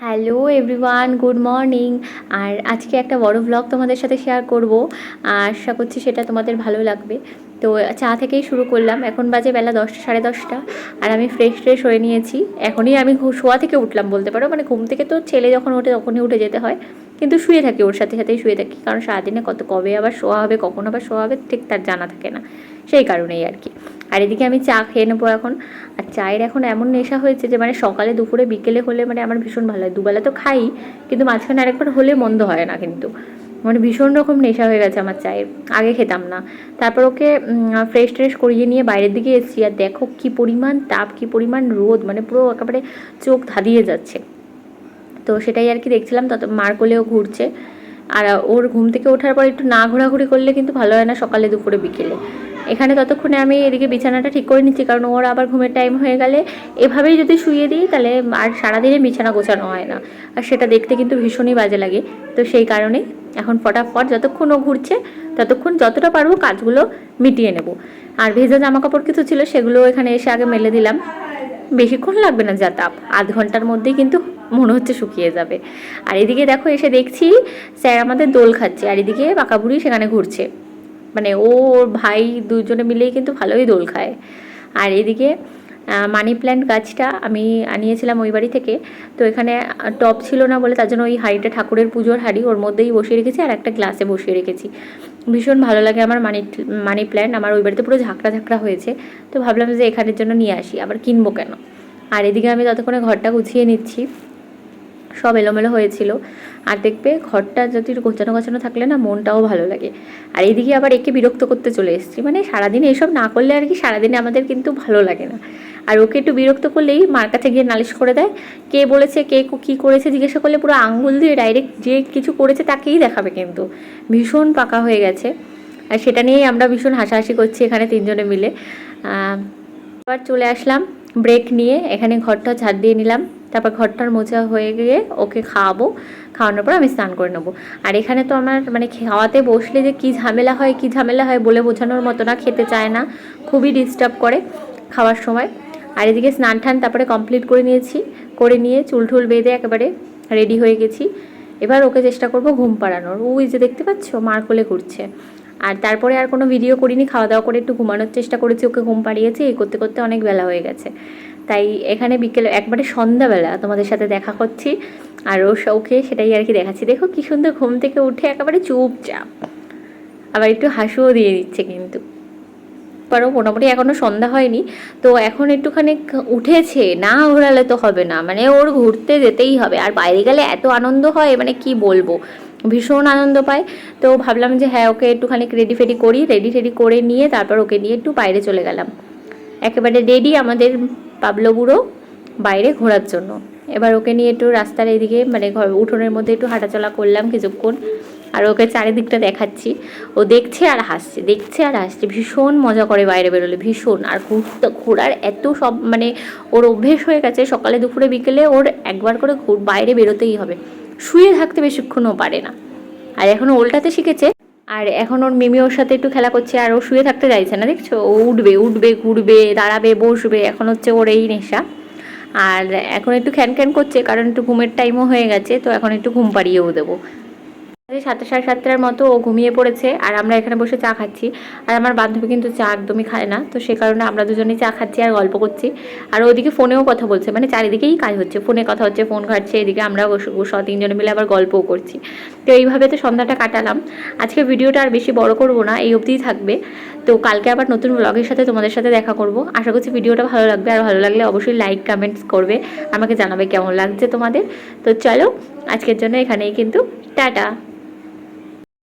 Hello everyone, good morning. আর আজকে একটা বড় ব্লগ তোমাদের সাথে শেয়ার করব। আশা করছি সেটা তোমাদের ভালো লাগবে। তো চা থেকেই শুরু করলাম। এখন বাজে বেলা 10টা, 10:30। আর আমি ফ্রেশ হয়ে নিয়েছি। এখনই আমি শোয়া থেকে উঠলাম বলতে পারো, মানে ঘুম থেকে তো ছেলে যখন ওঠে তখনই উঠে যেতে হয়, কিন্তু শুয়ে থাকি, ওর সাথেই শুয়ে থাকি, কারণ সারাদিনে কবে আবার শোয়া হবে, কখন আবার শোয়া হবে ঠিক তার জানা থাকে না, সেই কারণেই আর কি। আর এদিকে আমি চা খেয়ে নেবো এখন। আর চায়ের এখন এমন নেশা হয়েছে যে মানে সকালে, দুপুরে, বিকেলে হলে মানে আমার ভীষণ ভালো হয়। দুবেলা তো খাই, কিন্তু মাঝখানে আরেকবার হলে মন্দ হয় না কিন্তু। মানে ভীষণ রকম নেশা হয়ে গেছে আমার চায়ের। আগে খেতাম না। তারপর ওকে ফ্রেশ করিয়ে নিয়ে বাইরের দিকে এসেছি, আর দেখো কী পরিমাণ তাপ, কী পরিমাণ রোদ, মানে পুরো একেবারে চোখ ধাঁধিয়ে যাচ্ছে। তো সেটাই আর কি দেখছিলাম। তত মার কোলেও ঘুরছে। আর ওর ঘুম থেকে ওঠার পর একটু না ঘোরাঘুরি করলে কিন্তু ভালো হয় না, সকালে, দুপুরে, বিকেলে। এখানে ততক্ষণে আমি এদিকে বিছানাটা ঠিক করে নিচ্ছি, কারণ ওর আবার ঘুমের টাইম হয়ে গেলে এভাবেই যদি শুয়ে দিই তাহলে আর সারাদিনে বিছানা গোছানো হয় না, আর সেটা দেখতে কিন্তু ভীষণই বাজে লাগে। তো সেই কারণেই এখন ফটাফট যতক্ষণ ও ঘুরছে ততক্ষণ যতটা পারবো কাজগুলো মিটিয়ে নেব। আর ভেজা জামা কাপড় কিছু ছিল সেগুলো এখানে এসে আগে মেলে দিলাম। বেশিক্ষণ লাগবে না, যা তাপ, আধ ঘন্টার মধ্যেই কিন্তু মনে হচ্ছে শুকিয়ে যাবে। আর এদিকে দেখো এসে দেখছি স্যার আমাদের দোল খাচ্ছে, আর এদিকে পাকাবুড়ি সেখানে ঘুরছে। মানে ওর ভাই দুজনে মিলেই কিন্তু ভালোই দোল খায়। আর এদিকে মানি প্ল্যান্ট গাছটা আমি আনিয়েছিলাম ওই বাড়ি থেকে। তো এখানে টব ছিল না বলে তার জন্য ওই হাঁড়িটা, ঠাকুরের পুজোর হাঁড়ি, ওর মধ্যেই বসিয়ে রেখেছি, আর একটা গ্লাসে বসিয়ে রেখেছি। ভীষণ ভালো লাগে আমার মানি প্ল্যান্ট। আমার ওই বাড়িতে পুরো ঝাঁকড়া হয়েছে। তো ভাবলাম যে এখানের জন্য নিয়ে আসি, আবার কিনবো কেন। আর এদিকে আমি ততক্ষণে ঘরটা গুছিয়ে নিচ্ছি। সব এলোমেলো হয়েছিল। আর দেখবে ঘরটা যদি গোছানো থাকলে না মনটাও ভালো লাগে। আর এদিকে আবার একে বিরক্ত করতে চলে এসেছি, মানে সারাদিন এসব না করলে আর কি সারাদিনে আমাদের কিন্তু ভালো লাগে না। আর ওকে একটু বিরক্ত করলেই মার কাছে গিয়ে নালিশ করে দেয়। কে বলেছে, কে কী করেছে জিজ্ঞাসা করলে পুরো আঙ্গুল দিয়ে ডাইরেক্ট যে কিছু করেছে তাকেই দেখাবে, কিন্তু ভীষণ পাকা হয়ে গেছে। আর সেটা নিয়েই আমরা ভীষণ হাসাহাসি করছি এখানে তিনজনে মিলে। আবার চলে আসলাম ব্রেক নিয়ে, এখানে ঘরটা ঝাড় দিয়ে নিলাম। তারপর ঘরটার মোছা হয়ে গিয়ে ওকে খাওয়ানোর পর আমি স্নান করে নেবো। আর এখানে তো আমার মানে খাওয়াতে বসলে যে কী ঝামেলা হয় বলে বোঝানোর মতো না। খেতে চায় না, খুবই ডিস্টার্ব করে খাওয়ার সময়। আর এদিকে স্নান তারপরে কমপ্লিট করে নিয়ে চুল বেঁধে একেবারে রেডি হয়ে গেছি। এবার ওকে চেষ্টা করব ঘুম পাড়ানোর। ওই যে দেখতে পাচ্ছ মার কোলে ঘুরছে। আর তারপরে আর কোনো ভিডিও করিনি, খাওয়া দাওয়া করে একটু ঘুমানোর চেষ্টা করেছি, ওকে ঘুম পাড়িয়েছি। এই করতে করতে অনেক বেলা হয়ে গেছে। তাই এখানে বিকেলে একবারে সন্ধ্যাবেলা তোমাদের সাথে দেখা করছি। আর ওকে সেটাই আর কি দেখাচ্ছি। দেখো কী সুন্দর ঘুম থেকে উঠে একেবারে চুপচাপ, আবার একটু হাসিও দিয়ে দিচ্ছে কিন্তু। পারো মোটামুটি এখনও সন্ধ্যা হয়নি, তো এখন একটুখানি উঠেছে, না ঘোরালে তো হবে না, মানে ওর ঘুরতে যেতেই হবে। আর বাইরে গেলে এত আনন্দ হয়, মানে কি বলবো, ভীষণ আনন্দ পায়। তো ভাবলাম যে হ্যাঁ ওকে একটুখানি রেডি করে নিয়ে তারপর ওকে নিয়ে একটু বাইরে চলে গেলাম। একেবারে রেডি আমাদের পাবলো বুড়ো বাইরে ঘোরার জন্য। এবার ওকে নিয়ে একটু রাস্তার এদিকে মানে উঠোনের মধ্যে একটু হাঁটাচলা করলাম কিছুক্ষণ। আর ওকে চারিদিকটা দেখাচ্ছি। ও দেখছে আর হাসছে, ভীষণ মজা করে বাইরে বেরোলে, ভীষণ। আর ঘোরার এত সব মানে ওর অভ্যেস হয়ে গেছে, সকালে, দুপুরে, বিকেলে ওর একবার করে বাইরে বেরোতেই হবে। শুয়ে থাকতে বেশিক্ষণও পারে না। আর এখন উল্টাতে শিখেছে। আর এখন ওর মিমি ওর সাথে একটু খেলা করছে, আর ও শুয়ে থাকতে চাইছে না, দেখছো, ও উঠবে ঘুরবে, দাঁড়াবে, বসবে, এখন হচ্ছে ওর এই নেশা। আর এখন একটু খ্যান করছে, কারণ একটু ঘুমের টাইমও হয়ে গেছে, তো এখন একটু ঘুম পাড়িয়েও দেবো। 7টা, 7:30টার মতো ও ঘুমিয়ে পড়েছে, আর আমরা এখানে বসে চা খাচ্ছি। আর আমার বান্ধবী কিন্তু চা একদমই খায় না, তো সে কারণে আমরা দুজনেই চা খাচ্ছি আর গল্প করছি। আর ওদিকে ফোনেও কথা বলছে, মানে চারিদিকেই কাজ হচ্ছে, ফোনে কথা হচ্ছে, ফোন ঘাটছে, এদিকে আমরা তিনজনে মিলে আবার গল্পও করছি। তো এইভাবে তো সন্ধ্যাটা কাটালাম। আজকে ভিডিওটা আর বেশি বড় করব না, এই অবধিই থাকবে। তো কালকে আবার নতুন ব্লগের সাথে তোমাদের সাথে দেখা করব। আশা করছি ভিডিওটা ভালো লাগবে, আর ভালো লাগলে অবশ্যই লাইক কমেন্টস করবে, আমাকে জানাবে কেমন লাগছে তোমাদের। তো চলো আজকের জন্য এখানেই কিন্তু টাটা।